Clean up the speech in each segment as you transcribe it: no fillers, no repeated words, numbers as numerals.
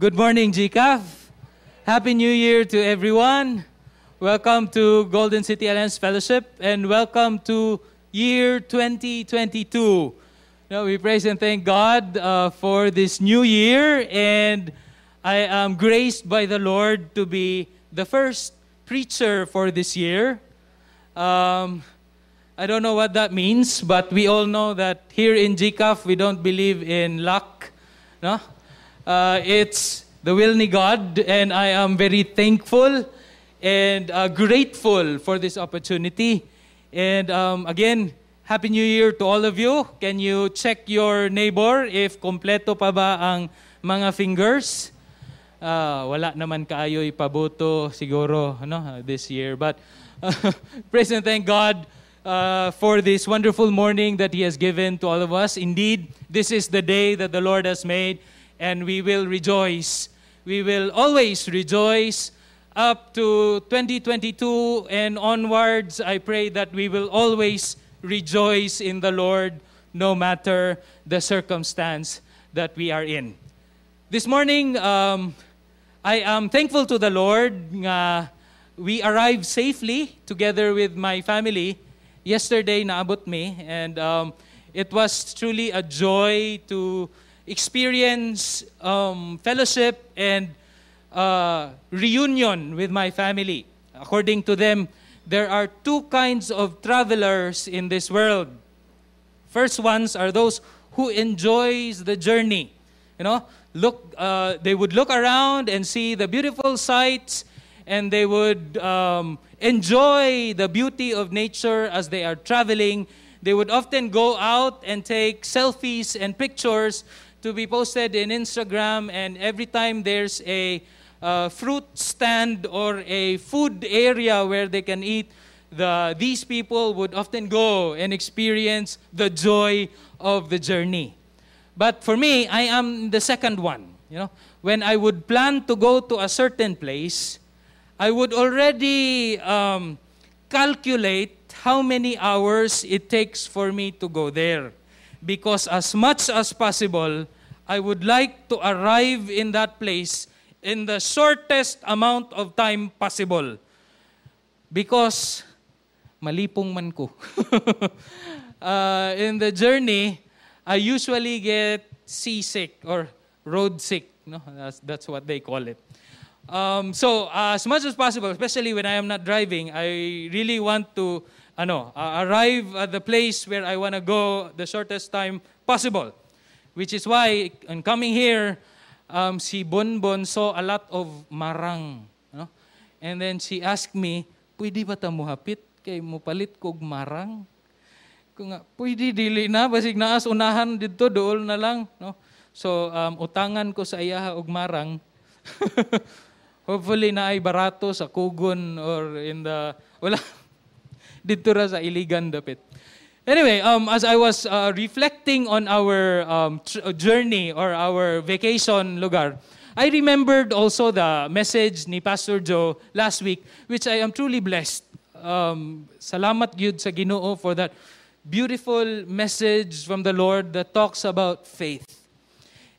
Good morning, GCAF. Happy New Year to everyone. Welcome to Golden City Alliance Fellowship and welcome to year 2022. Now, we praise and thank God for this new year, and I am graced by the Lord to be the first preacher for this year. I don't know what that means, but we all know that here in GCAF, we don't believe in luck. No? It's the will ni God, and I am very thankful and grateful for this opportunity. And again, Happy New Year to all of you. Can you check your neighbor if kompleto pa ba ang mga fingers? Wala naman kaayo ipaboto siguro this year. But praise and thank God for this wonderful morning that He has given to all of us. Indeed, this is the day that the Lord has made, and we will rejoice. We will always rejoice up to 2022 and onwards. I pray that we will always rejoice in the Lord no matter the circumstance that we are in. This morning, I am thankful to the Lord. We arrived safely together with my family. Yesterday, naabot me, and it was truly a joy to experience fellowship and reunion with my family. According to them, there are two kinds of travelers in this world. First ones are those who enjoys the journey. They would look around and see the beautiful sights, and they would enjoy the beauty of nature as they are traveling. They would often go out and take selfies and pictures to be posted in Instagram, and every time there's a fruit stand or a food area where they can eat, these people would often go and experience the joy of the journey. But for me, I am the second one. When I would plan to go to a certain place, I would already calculate how many hours it takes for me to go there. Because as much as possible, I would like to arrive in that place in the shortest amount of time possible. Because malipong man ko. In the journey, I usually get seasick or road sick. That's what they call it. So as much as possible, especially when I am not driving, I really want to arrive at the place where I want to go the shortest time possible. Which is why, on coming here, si Bonbon saw a lot of marang. And then she asked me, pwede ba ta mo hapit kay mo palit kog marang? Kung nga, pwede dili na, basig naas unahan dito, dool na lang. So, utangan ko sa iya og marang. Hopefully na ay barato sa Kugon or in the, wala, dito ra sa Iligan dapit. Anyway, as I was reflecting on our journey or our vacation lugar, I remembered also the message ni Pastor Joe last week, which I am truly blessed. Salamat gyud sa Ginoo for that beautiful message from the Lord that talks about faith.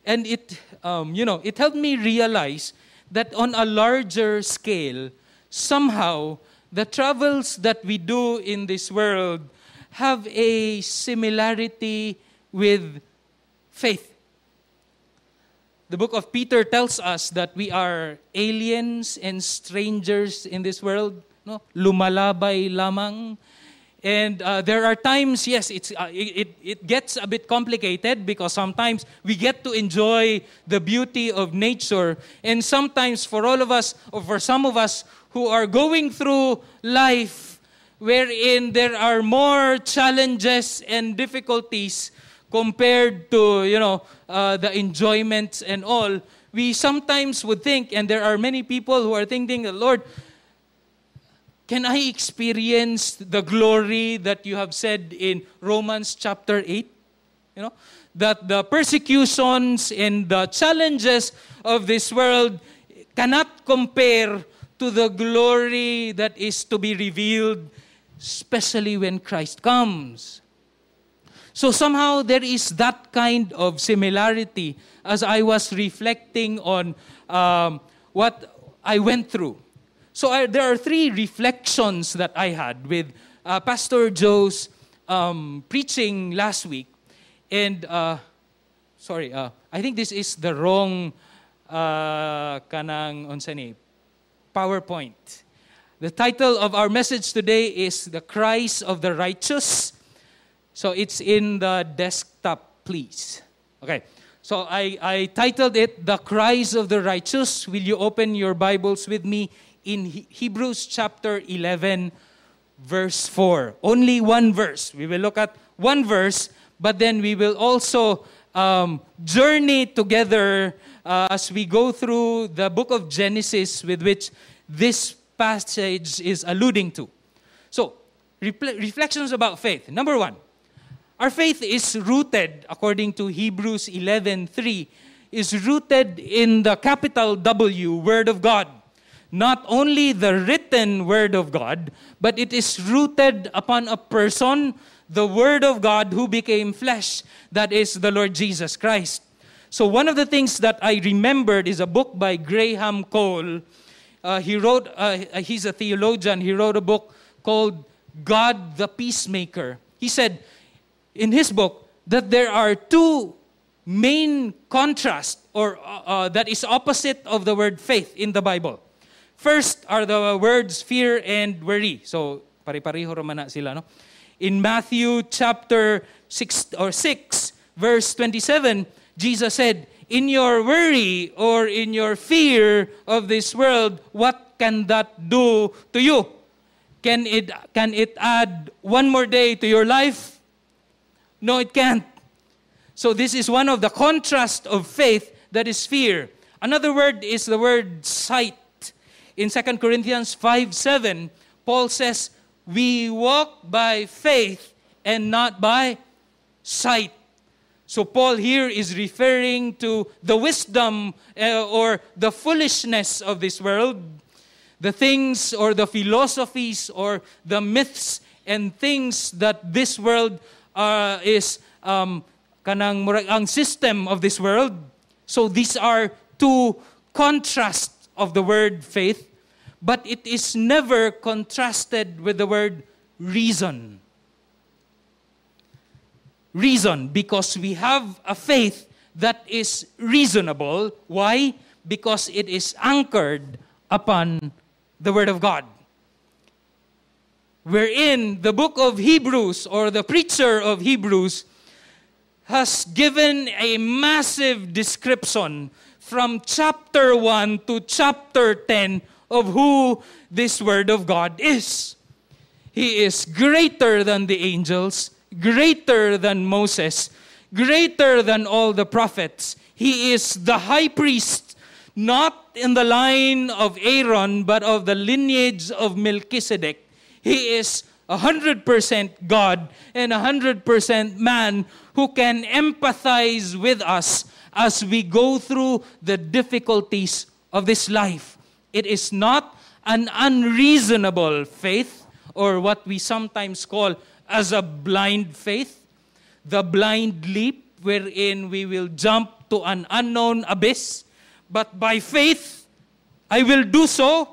And it helped me realize that on a larger scale, somehow, the travels that we do in this world have a similarity with faith. The book of Peter tells us that we are aliens and strangers in this world. Lumalabay lamang. And there are times, yes, it gets a bit complicated because sometimes we get to enjoy the beauty of nature. And sometimes for all of us, or for some of us who are going through life wherein there are more challenges and difficulties compared to, the enjoyments and all, we sometimes would think, and there are many people who are thinking, Lord, can I experience the glory that you have said in Romans chapter 8? That the persecutions and the challenges of this world cannot compare to the glory that is to be revealed, especially when Christ comes. So somehow there is that kind of similarity as I was reflecting on what I went through. So there are three reflections that I had with Pastor Joe's preaching last week. And, I think this is the wrong PowerPoint. The title of our message today is The Cries of the Righteous. So it's in the desktop, please. Okay. So I titled it, The Cries of the Righteous. Will you open your Bibles with me in Hebrews chapter 11, verse 4. Only one verse. We will look at one verse, but then we will also journey together as we go through the book of Genesis, with which this passage is alluding to. So, reflections about faith. Number one, our faith is rooted, according to Hebrews 11:3, is rooted in the capital W, Word of God. Not only the written Word of God, but it is rooted upon a person, the Word of God who became flesh, that is the Lord Jesus Christ. So one of the things that I remembered is a book by Graham Cole. He's a theologian. He wrote a book called God the Peacemaker. He said in his book that there are two main contrasts, or that is opposite of the word faith in the Bible. First are the words fear and worry. So, pare-pareho raman na sila, no? In Matthew chapter 6, verse 27, Jesus said, in your worry or in your fear of this world, what can that do to you? Can it add one more day to your life? No, it can't. So this is one of the contrasts of faith, that is fear. Another word is the word sight. In 2 Corinthians 5:7, Paul says, we walk by faith and not by sight. So Paul here is referring to the wisdom or the foolishness of this world, the things or the philosophies or the myths and things that this world is ang system of this world. So these are two contrasts of the word faith, but it is never contrasted with the word reason. Reason, because we have a faith that is reasonable. Why? Because it is anchored upon the Word of God. Wherein the book of Hebrews, or the preacher of Hebrews, has given a massive description from chapter 1 to chapter 10 of who this Word of God is. He is greater than the angels, greater than Moses, greater than all the prophets. He is the high priest, not in the line of Aaron, but of the lineage of Melchizedek. He is 100% God and 100% man who can empathize with us as we go through the difficulties of this life. It is not an unreasonable faith, or what we sometimes call as a blind faith, the blind leap wherein we will jump to an unknown abyss. But by faith, I will do so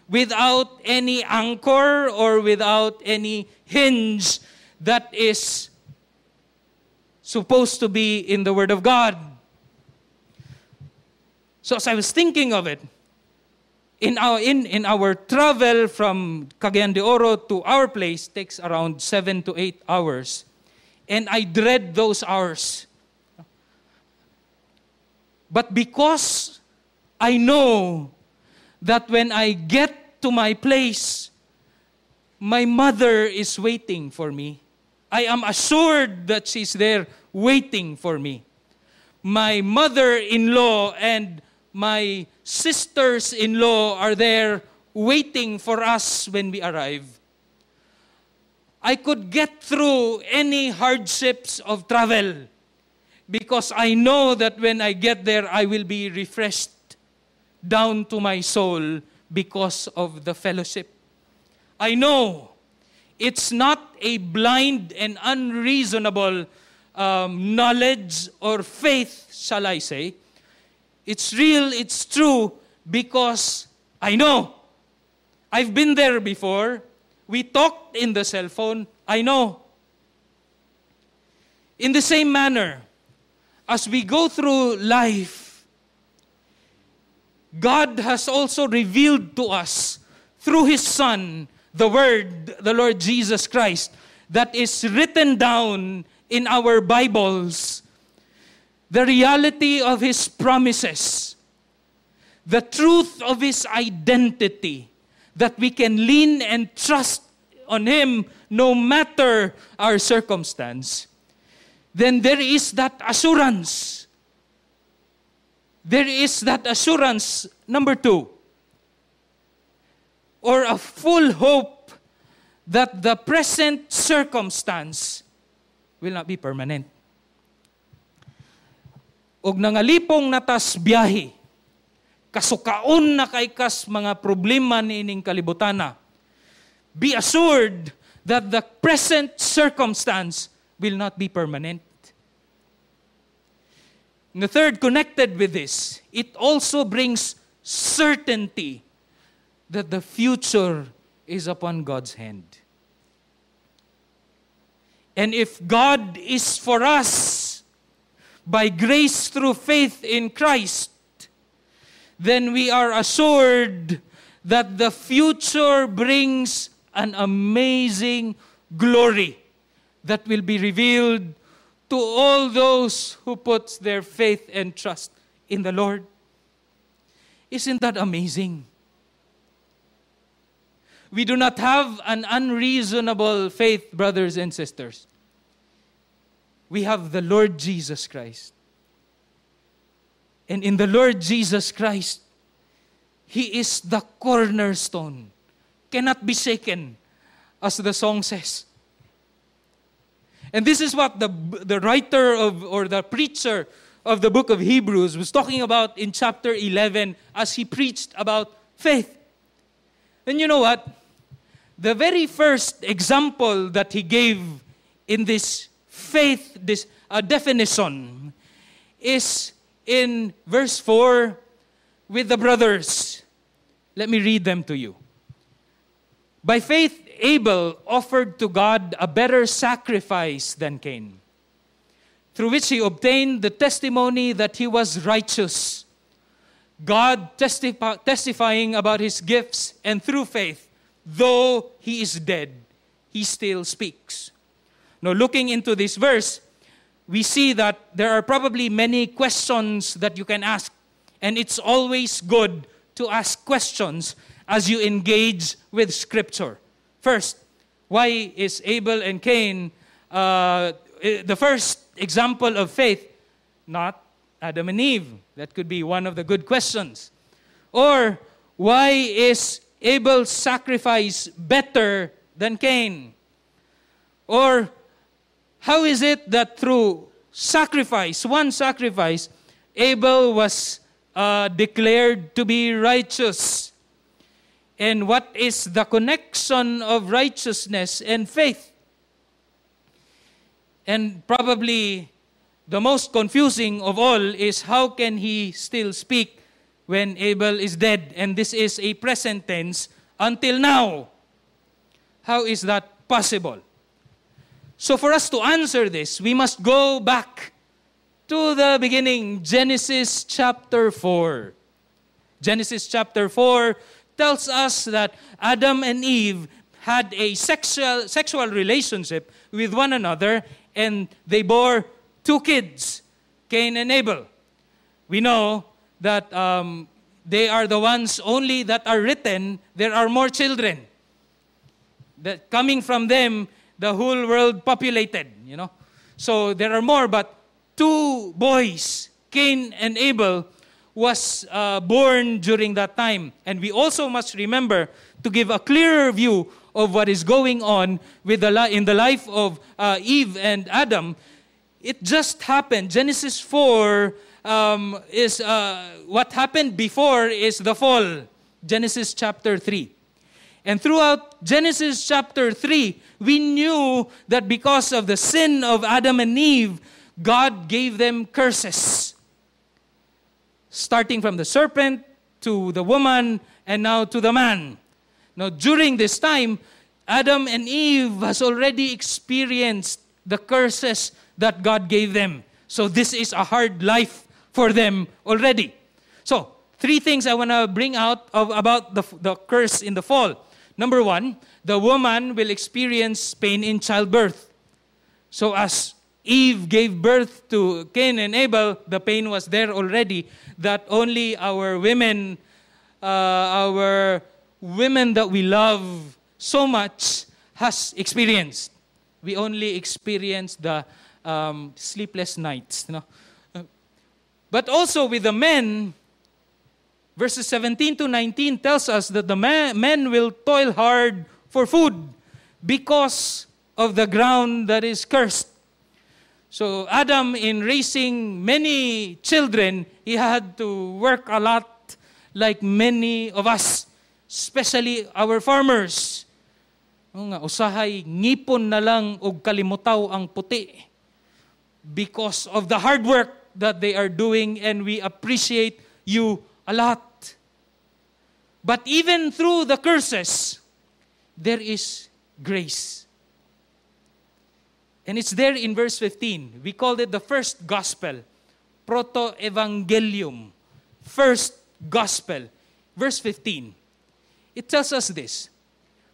without any anchor or without any hinge that is supposed to be in the Word of God. So as I was thinking of it, in our travel from Cagayan de Oro to our place takes around 7 to 8 hours. And I dread those hours. But because I know that when I get to my place, my mother is waiting for me. I am assured that she's there waiting for me. My mother-in-law and my sisters-in-law are there waiting for us when we arrive. I could get through any hardships of travel because I know that when I get there, I will be refreshed down to my soul because of the fellowship. I know it's not a blind and unreasonable knowledge or faith, shall I say. It's real, it's true, because I know. I've been there before. We talked in the cell phone. I know. In the same manner, as we go through life, God has also revealed to us through His Son, the Word, the Lord Jesus Christ, that is written down in our Bibles, the reality of His promises, the truth of His identity, that we can lean and trust on Him no matter our circumstance. Then there is that assurance. There is that assurance, number 2, or a full hope that the present circumstance will not be permanent. Og nangalipong natas biyahe, kasukaon na kay kas mga problema niining kalibutana, be assured that the present circumstance will not be permanent. And the third, connected with this, it also brings certainty that the future is upon God's hand. And if God is for us by grace through faith in Christ, then we are assured that the future brings an amazing glory that will be revealed to all those who put their faith and trust in the Lord. Isn't that amazing? We do not have an unreasonable faith, brothers and sisters. We have the Lord Jesus Christ. And in the Lord Jesus Christ, He is the cornerstone, cannot be shaken, as the song says. And this is what the writer or the preacher of the book of Hebrews was talking about in chapter 11 as he preached about faith. And you know what? The very first example that he gave in this faith, this definition, is in verse 4 with the brothers. Let me read them to you. By faith, Abel offered to God a better sacrifice than Cain, through which he obtained the testimony that he was righteous, God testifying about his gifts, and through faith, though he is dead, he still speaks. Now, looking into this verse, we see that there are probably many questions that you can ask, and it's always good to ask questions as you engage with Scripture. First, why is Abel and Cain the first example of faith, not Adam and Eve? That could be one of the good questions. Or, why is Abel's sacrifice better than Cain? Or, how is it that through sacrifice, one sacrifice, Abel was declared to be righteous? And what is the connection of righteousness and faith? And probably the most confusing of all is how can he still speak when Abel is dead? And this is a present tense, until now. How is that possible? So for us to answer this, we must go back to the beginning, Genesis chapter 4. Genesis chapter 4 tells us that Adam and Eve had a sexual relationship with one another, and they bore 2 kids, Cain and Abel. We know that they are the ones only that are written. There are more children that coming from them, the whole world populated, you know. So there are more, but 2 boys, Cain and Abel, was born during that time. And we also must remember to give a clearer view of what is going on with in the life of Eve and Adam. It just happened. Genesis 4 is what happened before is the fall. Genesis chapter 3. And throughout Genesis chapter 3, we knew that because of the sin of Adam and Eve, God gave them curses. Starting from the serpent to the woman and now to the man. Now, during this time, Adam and Eve has already experienced the curses that God gave them. So this is a hard life for them already. So, 3 things I want to bring out about the curse in the fall. Number 1, the woman will experience pain in childbirth. So as Eve gave birth to Cain and Abel, the pain was there already that only our women that we love so much has experienced. We only experience the sleepless nights. But also with the men, verses 17 to 19 tells us that the men will toil hard for food because of the ground that is cursed. So Adam, in raising many children, he had to work a lot like many of us, especially our farmers. Usahay, ngipon na lang og kalimutaw ang puti because of the hard work that they are doing, and we appreciate you a lot. But even through the curses, there is grace. And it's there in verse 15. We called it the first gospel, proto-evangelium, first gospel. Verse 15, it tells us this.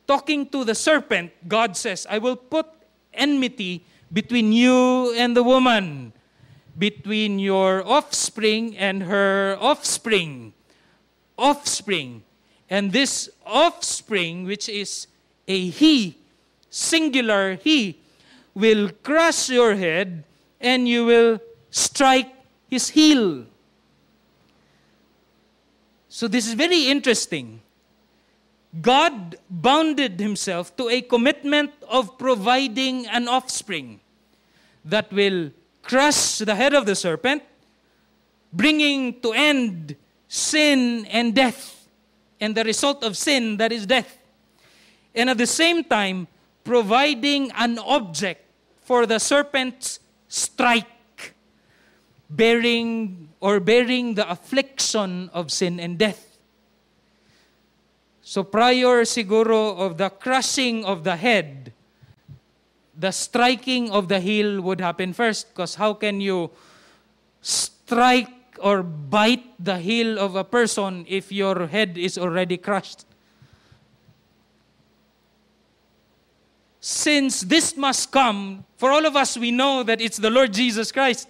Talking to the serpent, God says, I will put enmity between you and the woman, between your offspring and her offspring. Offspring. And this offspring, which is a he, singular he, will crush your head and you will strike his heel. So this is very interesting. God bounded himself to a commitment of providing an offspring that will crush the head of the serpent, bringing to end sin and death. And the result of sin, that is death. And at the same time, providing an object for the serpent's strike, bearing the affliction of sin and death. So prior siguro of the crushing of the head, the striking of the heel would happen first. Because how can you strike or bite the heel of a person if your head is already crushed? Since this must come, for all of us, we know that it's the Lord Jesus Christ.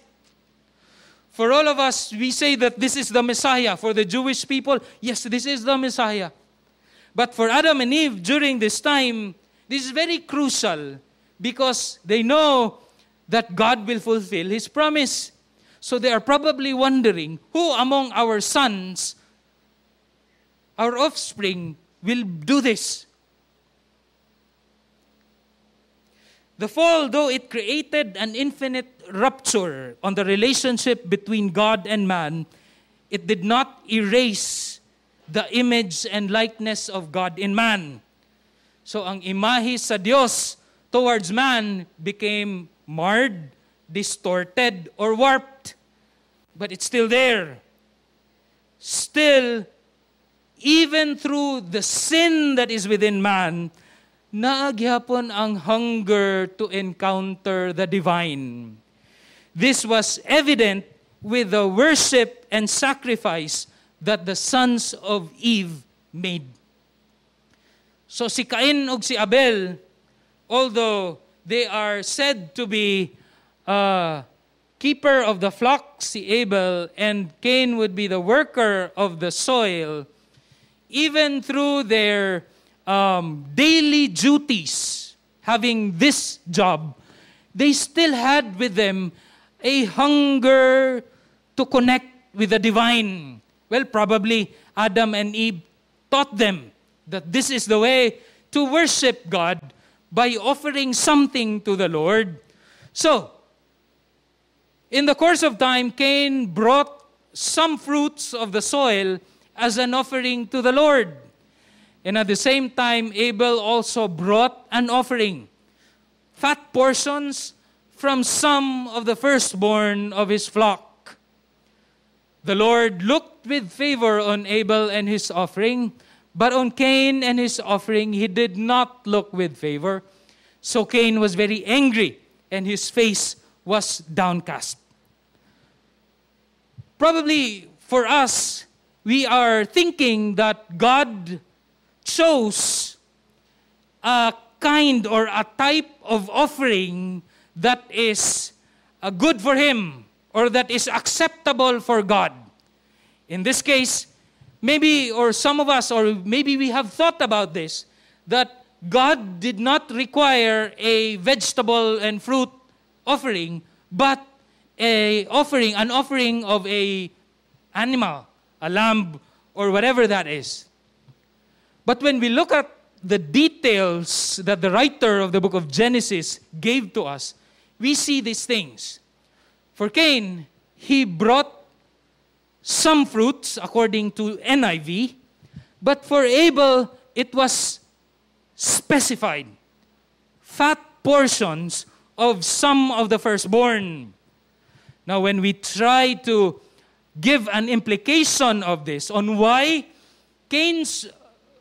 For all of us, we say that this is the Messiah. For the Jewish people, yes, this is the Messiah. But for Adam and Eve during this time, this is very crucial because they know that God will fulfill His promise. So they are probably wondering, who among our sons, our offspring, will do this? The fall, though it created an infinite rupture on the relationship between God and man, it did not erase the image and likeness of God in man. So ang imahe sa Diyos towards man became marred, distorted, or warped. But it's still there. Still, even through the sin that is within man, naagyapon ang hunger to encounter the divine. This was evident with the worship and sacrifice that the sons of Eve made. So si Cain ug si Abel, although they are said to be keeper of the flock, si Abel, and Cain would be the worker of the soil, even through their daily duties, having this job, they still had with them a hunger to connect with the divine. Well, probably Adam and Eve taught them that this is the way to worship God, by offering something to the Lord. So, in the course of time, Cain brought some fruits of the soil as an offering to the Lord. And at the same time, Abel also brought an offering, fat portions from some of the firstborn of his flock. The Lord looked with favor on Abel and his offering, but on Cain and his offering he did not look with favor. So Cain was very angry, and his face was downcast. Probably for us, we are thinking that God chose a kind or a type of offering that is good for Him or that is acceptable for God. In this case, maybe, or some of us, or maybe we have thought about this, that God did not require a vegetable and fruit offering, but an offering of a animal, a lamb, or whatever that is. But when we look at the details that the writer of the book of Genesis gave to us, we see these things. For Cain, he brought some fruits according to NIV, but for Abel, it was specified. Fat portions of some of the firstborn. Now, when we try to give an implication of this on why Cain's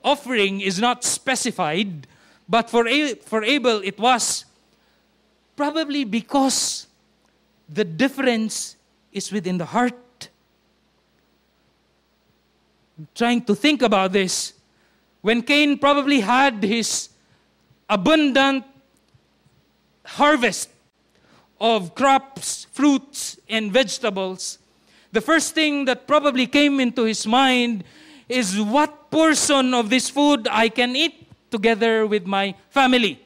offering is not specified, but for Abel it was, probably because the difference is within the heart. I'm trying to think about this. When Cain probably had his abundant harvest of crops, fruits, and vegetables, the first thing that probably came into his mind is what portion of this food I can eat together with my family.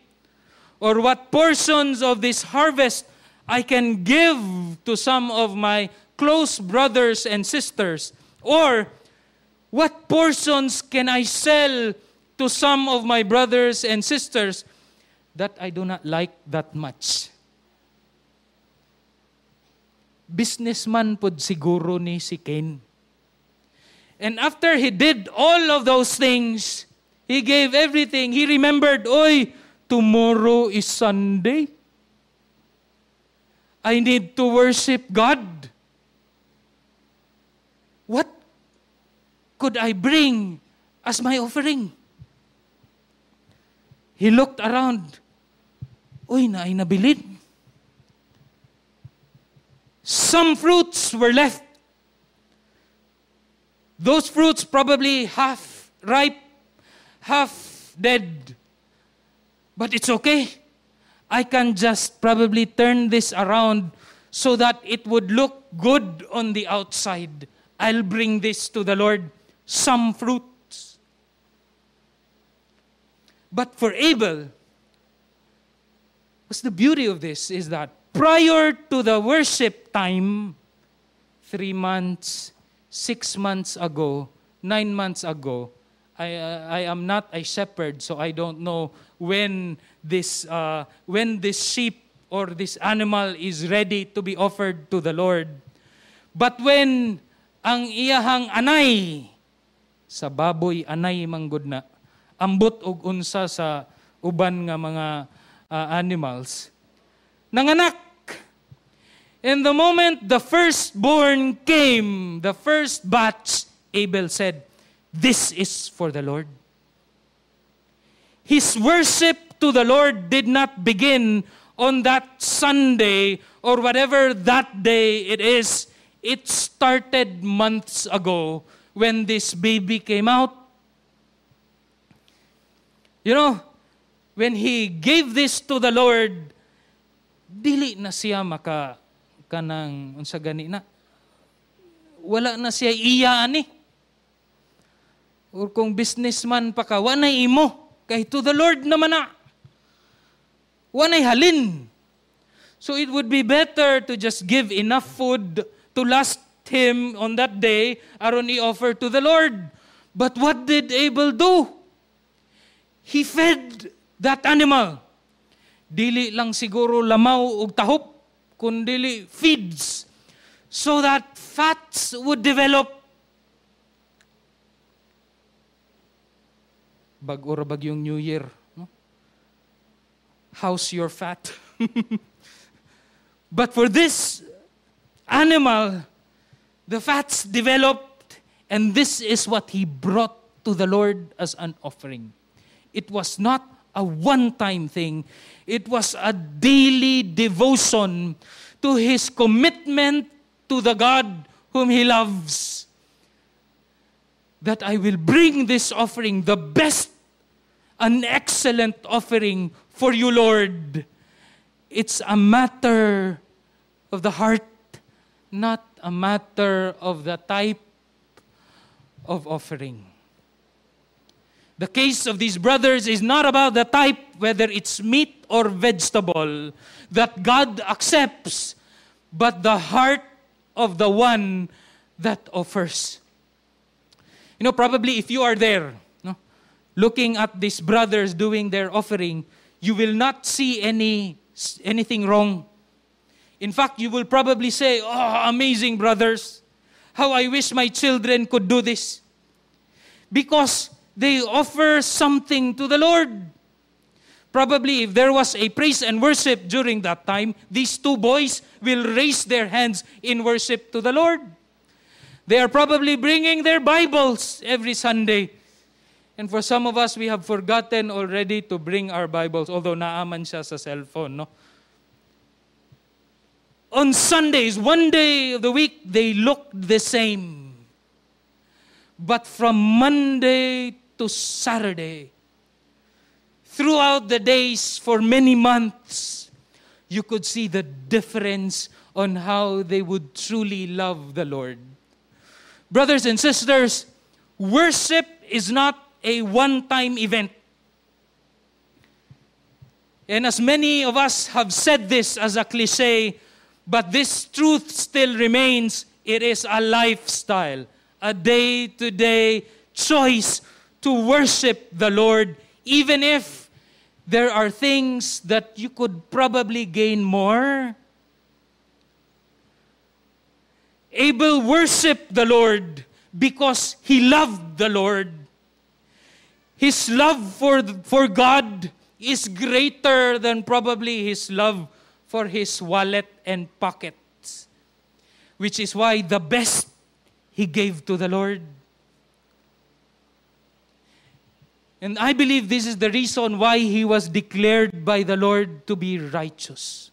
Or what portions of this harvest I can give to some of my close brothers and sisters. Or what portions can I sell to some of my brothers and sisters that I do not like that much. Businessman pod siguro ni si Cain. And after he did all of those things, he gave everything. He remembered, oy, tomorrow is Sunday. I need to worship God. What could I bring as my offering? He looked around. Uy, naay nabilid. Some fruits were left. Those fruits probably half ripe, half dead. But it's okay. I can just probably turn this around so that it would look good on the outside. I'll bring this to the Lord. Some fruits. But for Abel, what's the beauty of this is that prior to the worship time, 3 months, 6 months ago, 9 months ago, I am not a shepherd, so I don't know when this sheep or this animal is ready to be offered to the Lord. But when ang iyahang anay, sa baboy anay manggod na, ambot og unsa sa uban nga mga animals, nanganak. And the moment the firstborn came, the first batch, Abel said, "This is for the Lord." His worship to the Lord did not begin on that Sunday or whatever that day it is. It started months ago when this baby came out. You know, when he gave this to the Lord, dili na siya kanang unsa gani na. Wala na siya iyaan eh. Or kung businessman pa ka, wanay imo. Kay to the Lord naman na. Wanay halin. So it would be better to just give enough food to last him on that day aron i-offer to the Lord. But what did Abel do? He fed that animal. Dili lang siguro lamaw ug tahop, kundili feeds, so that fats would develop. Bag-o ra bagyong New Year. No? How's your fat? But for this animal, the fats developed, and this is what he brought to the Lord as an offering. It was not a one-time thing. It was a daily devotion to his commitment to the God whom he loves. That I will bring this offering, the best, an excellent offering for you, Lord. It's a matter of the heart, not a matter of the type of offering. The case of these brothers is not about the type, whether it's meat or vegetable, that God accepts, but the heart of the one that offers. You know, probably if you are there, no, looking at these brothers doing their offering, you will not see anything wrong. In fact, you will probably say, "Oh, amazing brothers. How I wish my children could do this." Because they offer something to the Lord. Probably if there was a praise and worship during that time, these two boys will raise their hands in worship to the Lord. They are probably bringing their Bibles every Sunday. And for some of us, we have forgotten already to bring our Bibles, although naaman siya sa cellphone, no? On Sundays, one day of the week, they look the same. But from Monday to Saturday, throughout the days for many months, you could see the difference on how they would truly love the Lord. Brothers and sisters, worship is not a one-time event. And as many of us have said this as a cliche, but this truth still remains, it is a lifestyle, a day-to-day choice to worship the Lord, even if there are things that you could probably gain more. Abel worshiped the Lord because he loved the Lord. His love for God is greater than probably his love for his wallet and pockets, which is why the best he gave to the Lord. And I believe this is the reason why he was declared by the Lord to be righteous.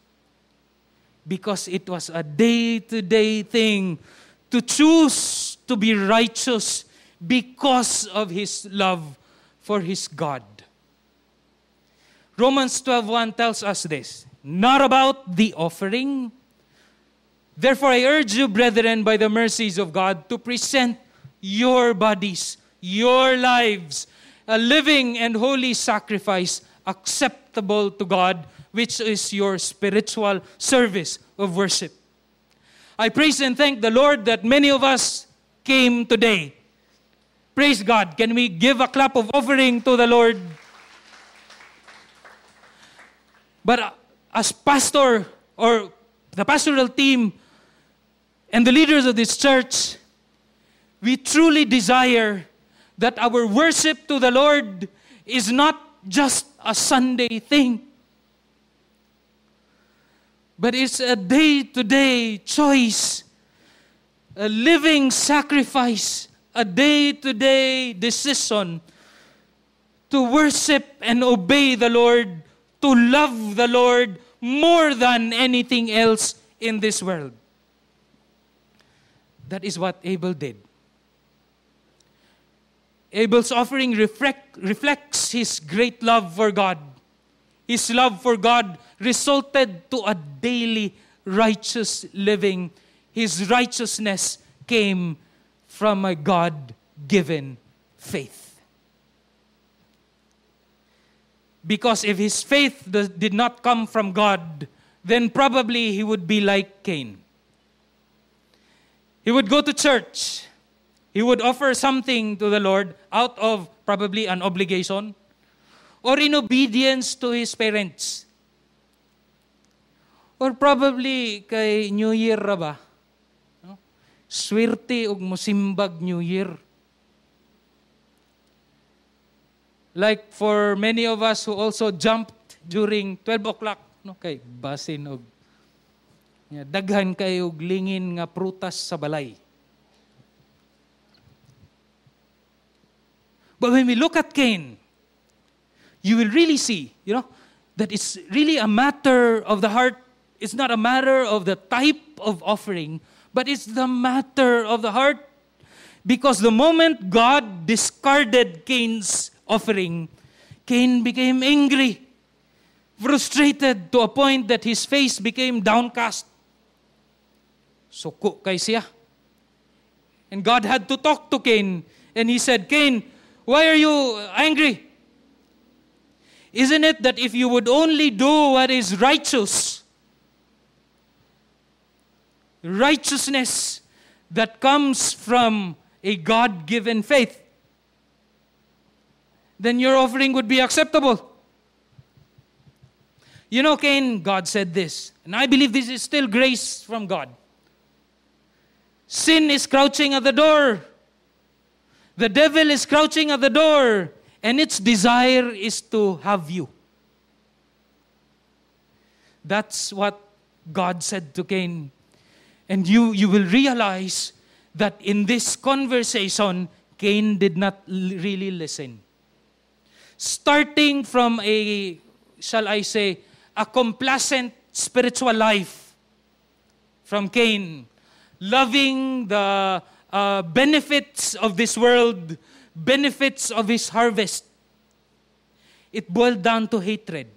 Because it was a day-to-day thing to choose to be righteous because of his love for his God. Romans 12:1 tells us this, not about the offering. Therefore, I urge you, brethren, by the mercies of God, to present your bodies, your lives, a living and holy sacrifice acceptable to God, which is your spiritual service of worship. I praise and thank the Lord that many of us came today. Praise God. Can we give a clap of offering to the Lord? But as pastor or the pastoral team and the leaders of this church, we truly desire that our worship to the Lord is not just a Sunday thing, but it's a day-to-day choice, a living sacrifice, a day-to-day decision to worship and obey the Lord, to love the Lord more than anything else in this world. That is what Abel did. Abel's offering reflects his great love for God. His love for God resulted to a daily righteous living. His righteousness came from a God-given faith. Because if his faith did not come from God, then probably he would be like Cain. He would go to church. He would offer something to the Lord out of probably an obligation or in obedience to his parents. Or probably kay New Year ra ba? No? Swerte og mosimbag New Year. Like for many of us who also jumped during 12 o'clock, no, kay basin og daghan kay og lingin nga prutas sa balay. But when we look at Cain, you will really see, that it's really a matter of the heart. It's not a matter of the type of offering, but it's the matter of the heart. Because the moment God discarded Cain's offering, Cain became angry, frustrated to a point that his face became downcast. Suko kay siya. And God had to talk to Cain. And he said, Cain, why are you angry? Isn't it that if you would only do what is righteous, righteousness that comes from a God-given faith, then your offering would be acceptable. Cain, God said this, and I believe this is still grace from God. Sin is crouching at the door. The devil is crouching at the door, and its desire is to have you. That's what God said to Cain. And you will realize that in this conversation, Cain did not really listen. Starting from a complacent spiritual life from Cain, loving the benefits of this world, benefits of his harvest, it boiled down to hatred.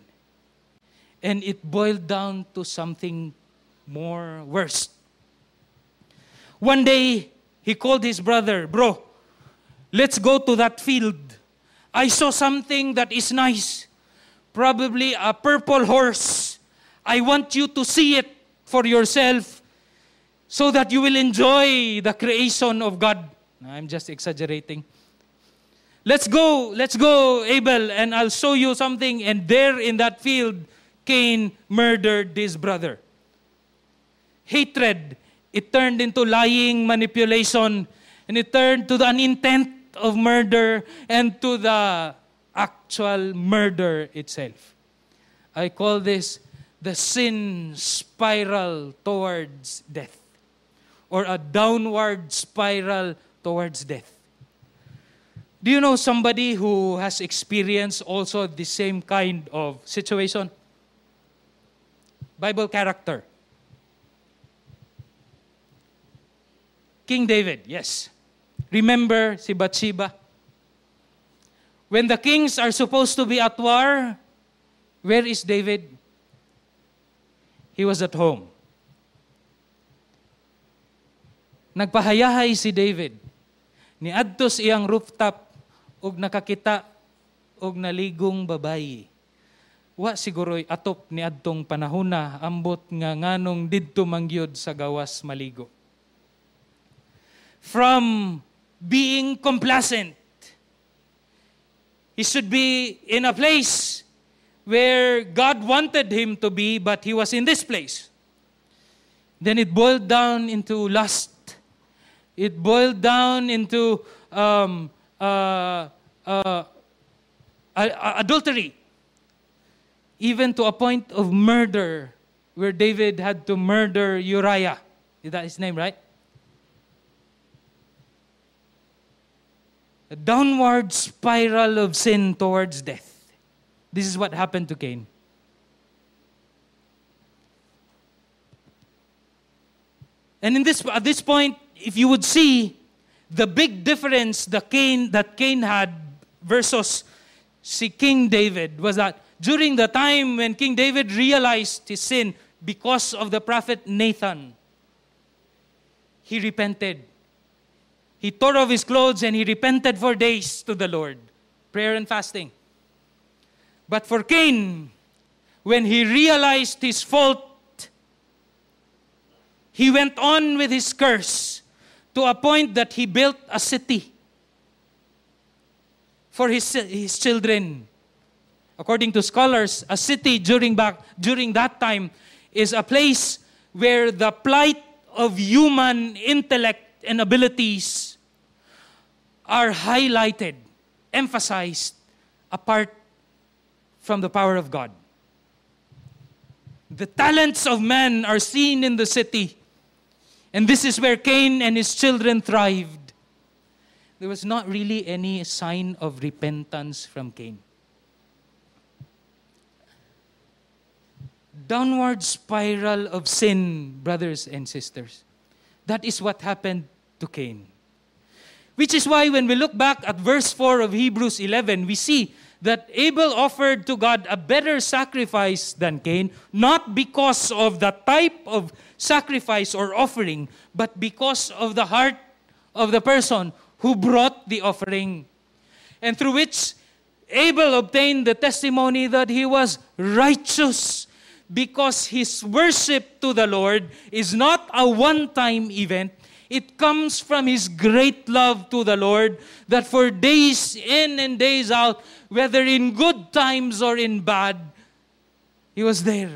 And it boiled down to something more worse. One day, he called his brother, bro, let's go to that field. I saw something that is nice. Probably a purple horse. I want you to see it for yourself so that you will enjoy the creation of God. I'm just exaggerating. Let's go, Abel, and I'll show you something. And there in that field, Cain murdered his brother. Hatred, it turned into lying, manipulation, and it turned to an intent of murder and to the actual murder itself. I call this the sin spiral towards death, or a downward spiral towards death. Do you know somebody who has experienced also the same kind of situation? Bible character. King David, yes. Remember si Bathsheba? When the kings are supposed to be at war, where is David? He was at home. Nagpahayahay si David. Niadto sa iyang rooftop ug nakakita og naligong babayi. Wa siguro'y atop ni adtong panahona ambot nga nganong didto mangyod sa gawas maligo. From being complacent, he should be in a place where God wanted him to be, but he was in this place. Then it boiled down into lust. It boiled down into adultery. Even to a point of murder, where David had to murder Uriah. Is that his name, right? A downward spiral of sin towards death. This is what happened to Cain. And at this point, if you would see the big difference that Cain had versus si King David, was that during the time when King David realized his sin because of the prophet Nathan, he repented. He tore off his clothes and he repented for days to the Lord. Prayer and fasting. But for Cain, when he realized his fault, he went on with his curse to a point that he built a city for his children. According to scholars, a city during that time is a place where the plight of human intellect and abilities are highlighted, emphasized, apart from the power of God. The talents of man are seen in the city. And this is where Cain and his children thrived. There was not really any sign of repentance from Cain. Downward spiral of sin, brothers and sisters. That is what happened to Cain. Which is why when we look back at verse 4 of Hebrews 11, we see that Abel offered to God a better sacrifice than Cain, not because of the type of sacrifice or offering, but because of the heart of the person who brought the offering. And through which Abel obtained the testimony that he was righteous, because his worship to the Lord is not a one-time event. It comes from his great love to the Lord, that for days in and days out, whether in good times or in bad, he was there.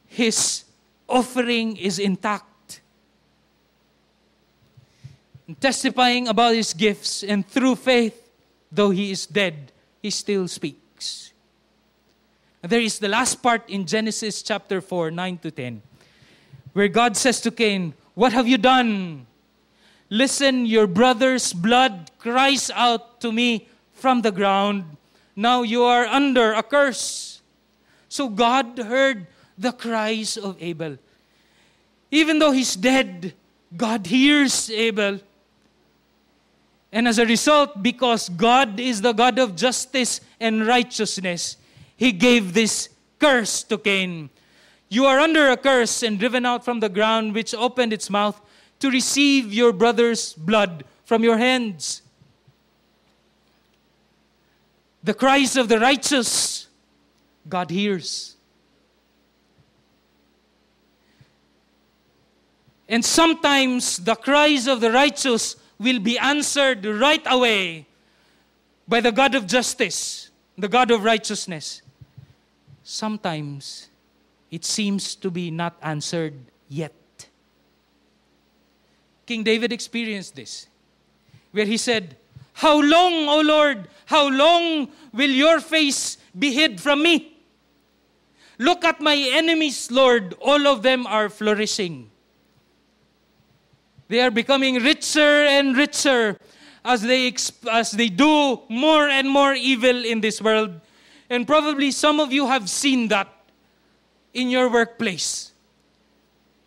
His offering is intact. And testifying about his gifts, and through faith, though he is dead, he still speaks. And there is the last part in Genesis chapter 4, 9 to 10, where God says to Cain, "What have you done? Listen, your brother's blood cries out to me from the ground. Now you are under a curse." So God heard the cries of Abel. Even though he's dead, God hears Abel. And as a result, because God is the God of justice and righteousness, He gave this curse to Cain. "You are under a curse and driven out from the ground, which opened its mouth to receive your brother's blood from your hands." The cries of the righteous, God hears. And sometimes the cries of the righteous will be answered right away by the God of justice, the God of righteousness. Sometimes it seems to be not answered yet. King David experienced this, where he said, "How long, O Lord, how long will your face be hid from me? Look at my enemies, Lord, all of them are flourishing. They are becoming richer and richer as they do more and more evil in this world." And probably some of you have seen that in your workplace.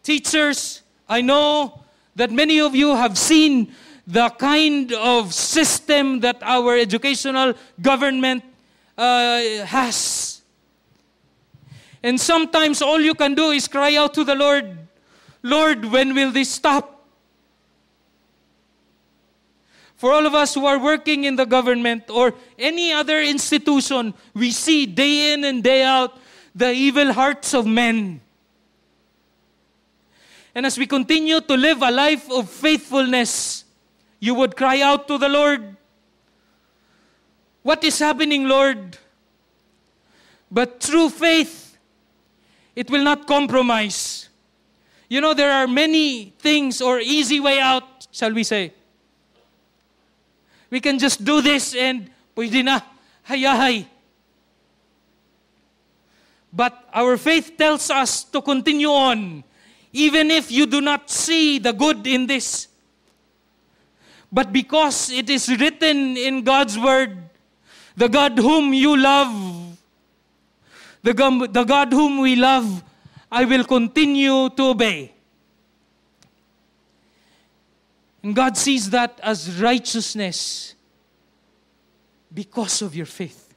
Teachers, I know that many of you have seen the kind of system that our educational government has. And sometimes all you can do is cry out to the Lord, "Lord, when will this stop?" For all of us who are working in the government or any other institution, we see day in and day out the evil hearts of men. And as we continue to live a life of faithfulness, you would cry out to the Lord, "What is happening, Lord?" But through faith, it will not compromise. You know, there are many things or easy way out, shall we say. We can just do this and pwede na, hayahay. But our faith tells us to continue on, even if you do not see the good in this. But because it is written in God's Word, the God whom you love, the God whom we love, I will continue to obey. And God sees that as righteousness because of your faith.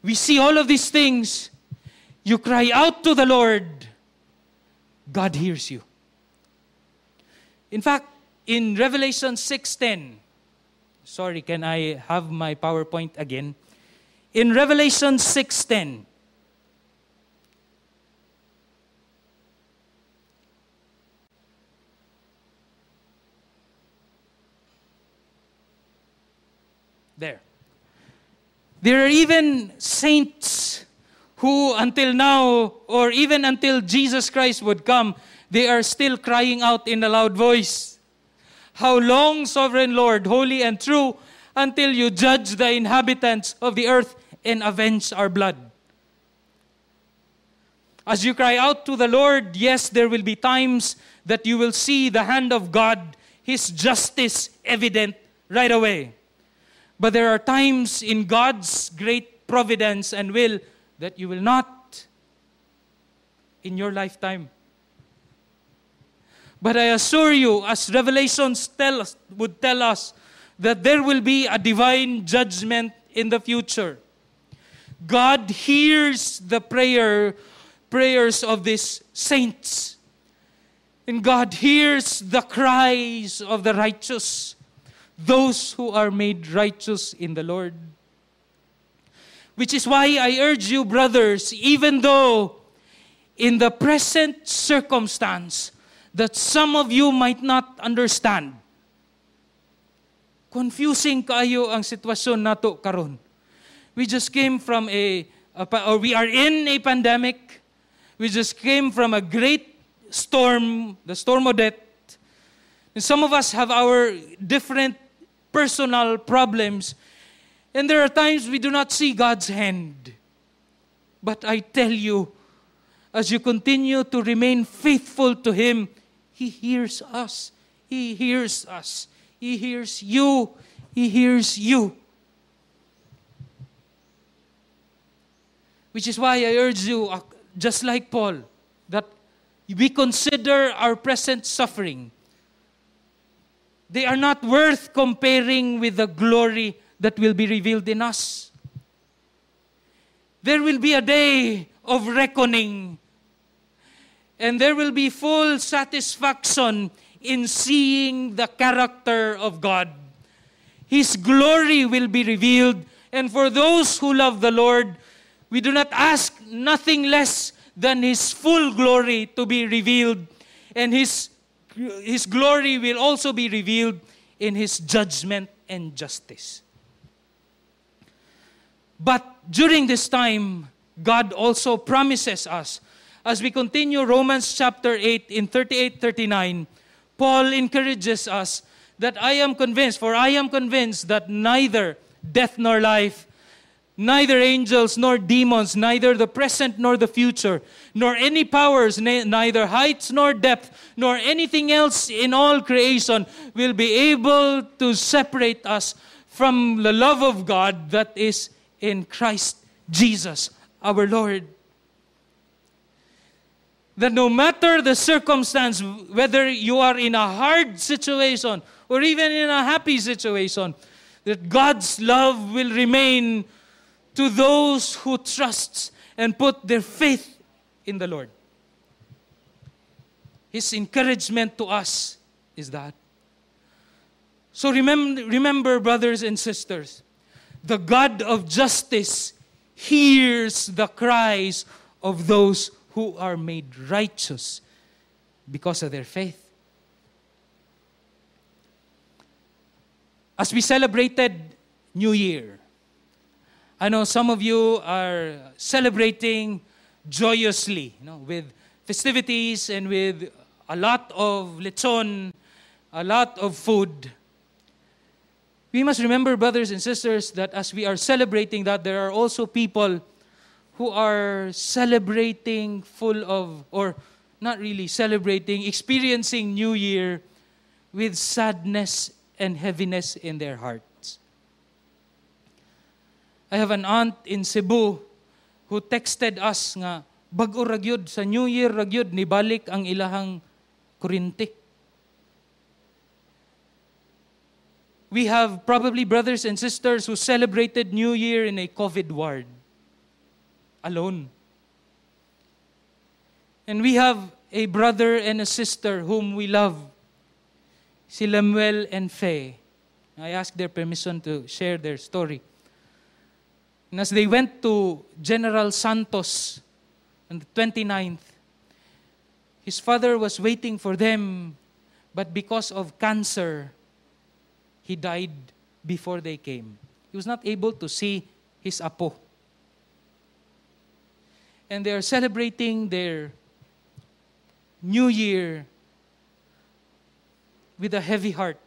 We see all of these things. You cry out to the Lord, God hears you. In fact, in Revelation 6:10, sorry, can I have my PowerPoint again? In Revelation 6:10, there are even saints who until now, or even until Jesus Christ would come, they are still crying out in a loud voice, How long, sovereign Lord, holy and true, until you judge the inhabitants of the earth and avenge our blood? As you cry out to the Lord, yes, there will be times that you will see the hand of God, His justice evident right away. But there are times in God's great providence and will that you will not in your lifetime. But I assure you, as Revelations would tell us, that there will be a divine judgment in the future. God hears the prayers of these saints. And God hears the cries of the righteous, those who are made righteous in the Lord. Which is why I urge you, brothers, even though in the present circumstance that some of you might not understand, confusing kayo ang sitwasyon nato karon. We just came from we are in a pandemic. We just came from a great storm, the storm Odette. And some of us have our different personal problems. And there are times we do not see God's hand. But I tell you, as you continue to remain faithful to Him, He hears us. He hears us. He hears you. He hears you. Which is why I urge you, just like Paul, that we consider our present suffering. They are not worth comparing with the glory that will be revealed in us. There will be a day of reckoning, and there will be full satisfaction in seeing the character of God. His glory will be revealed, and for those who love the Lord, we do not ask nothing less than His full glory to be revealed. And His glory will also be revealed in His judgment and justice. But during this time, God also promises us, as we continue Romans chapter 8 in 38-39, Paul encourages us that I am convinced that neither death nor life, neither angels nor demons, neither the present nor the future, nor any powers, neither heights nor depth, nor anything else in all creation will be able to separate us from the love of God that is in Christ Jesus, our Lord. That no matter the circumstance, whether you are in a hard situation or even in a happy situation, that God's love will remain to those who trust and put their faith in the Lord. His encouragement to us is that. So remember, brothers and sisters, the God of justice hears the cries of those who are made righteous because of their faith. As we celebrated New Year, I know some of you are celebrating joyously, with festivities and with a lot of lechon, a lot of food. We must remember, brothers and sisters, that as we are celebrating that, there are also people who are celebrating experiencing New Year with sadness and heaviness in their hearts. I have an aunt in Cebu who texted us nga, bag-o ragyod, sa New Year ragyod, nibalik ang ilahang kurinti. We have probably brothers and sisters who celebrated New Year in a COVID ward, alone. And we have a brother and a sister whom we love, si Lemuel and Faye. I asked their permission to share their story. And as they went to General Santos on the 29th, his father was waiting for them, but because of cancer, he died before they came. He was not able to see his apo. And they are celebrating their New Year with a heavy heart.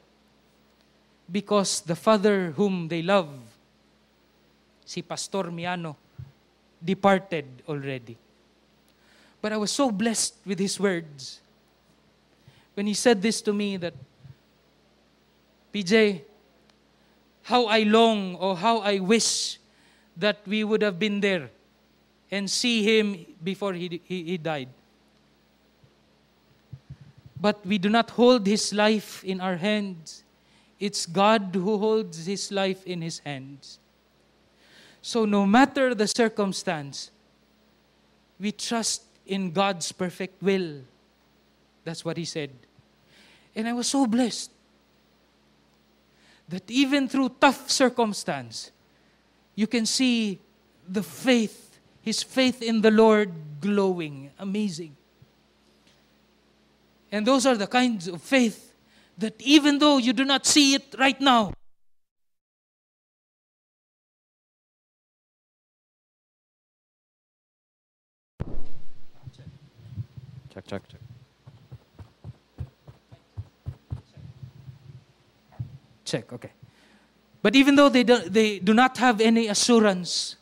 because the father whom they love, si Pastor Miano, departed already. But I was so blessed with his words when he said this to me that, PJ, how I long or how I wish that we would have been there and see him before he died. But we do not hold his life in our hands. It's God who holds his life in his hands. So no matter the circumstance, we trust in God's perfect will. That's what he said. And I was so blessed that even through tough circumstance, you can see the faith, his faith in the Lord glowing. Amazing. And those are the kinds of faith that even though you do not see it right now, Check. check, okay. But even though they do not have any assurance,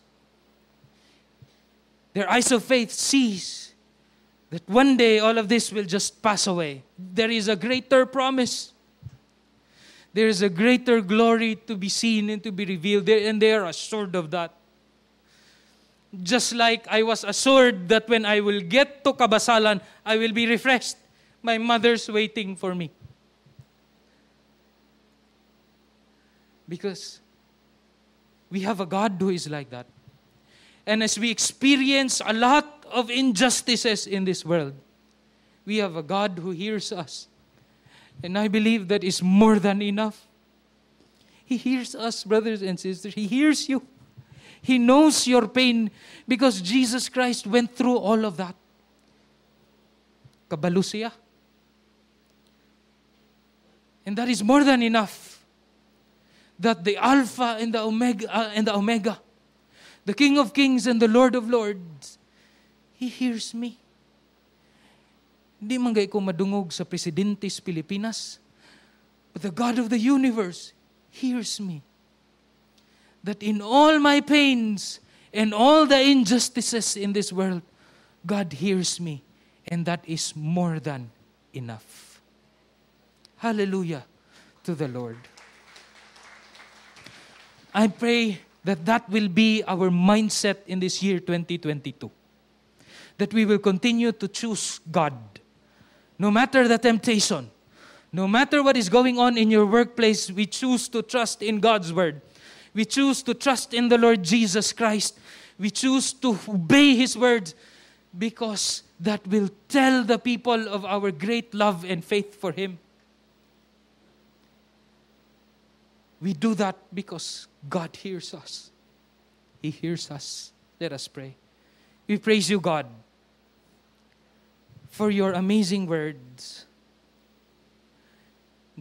their eyes of faith sees that one day all of this will just pass away. There is a greater promise. There is a greater glory to be seen and to be revealed, and they are assured of that. Just like I was assured that when I will get to Kabasalan, I will be refreshed. My mother's waiting for me. Because we have a God who is like that. And as we experience a lot of injustices in this world, we have a God who hears us. And I believe that is more than enough. He hears us, brothers and sisters. He hears you. He knows your pain because Jesus Christ went through all of that. Kabalo siya. And that is more than enough. That the Alpha and the Omega, the King of Kings and the Lord of Lords, He hears me. Hindi man gay ko madungog sa Presidentes Pilipinas, but the God of the universe hears me. That in all my pains and all the injustices in this world, God hears me. And that is more than enough. Hallelujah to the Lord. I pray that that will be our mindset in this year 2022. That we will continue to choose God. No matter the temptation, no matter what is going on in your workplace, we choose to trust in God's word. We choose to trust in the Lord Jesus Christ. We choose to obey His words because that will tell the people of our great love and faith for Him. We do that because God hears us. He hears us. Let us pray. We praise you, God, for your amazing words.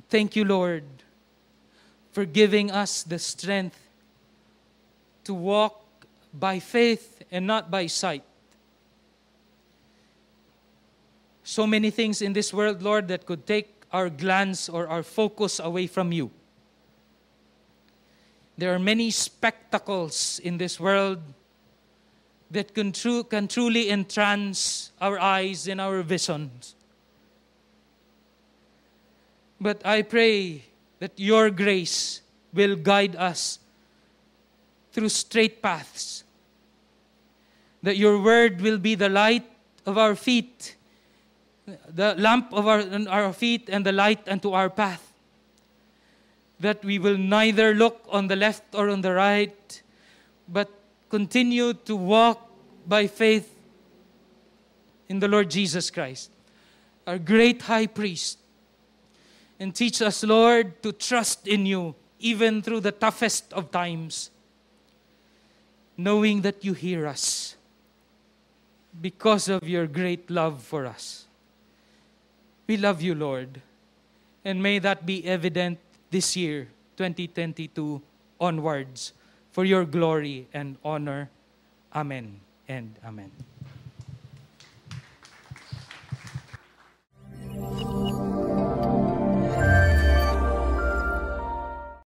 Thank you, Lord, for giving us the strength to walk by faith and not by sight. So many things in this world, Lord, that could take our glance or our focus away from you. There are many spectacles in this world that can truly entrance our eyes and our visions. But I pray that your grace will guide us through straight paths. That your word will be the light of our feet, the lamp of our feet and the light unto our path. That we will neither look on the left or on the right, but continue to walk by faith in the Lord Jesus Christ, our great high priest. And teach us, Lord, to trust in you, even through the toughest of times, knowing that you hear us because of your great love for us. We love you, Lord, and may that be evident this year, 2022 onwards, for your glory and honor. Amen and amen.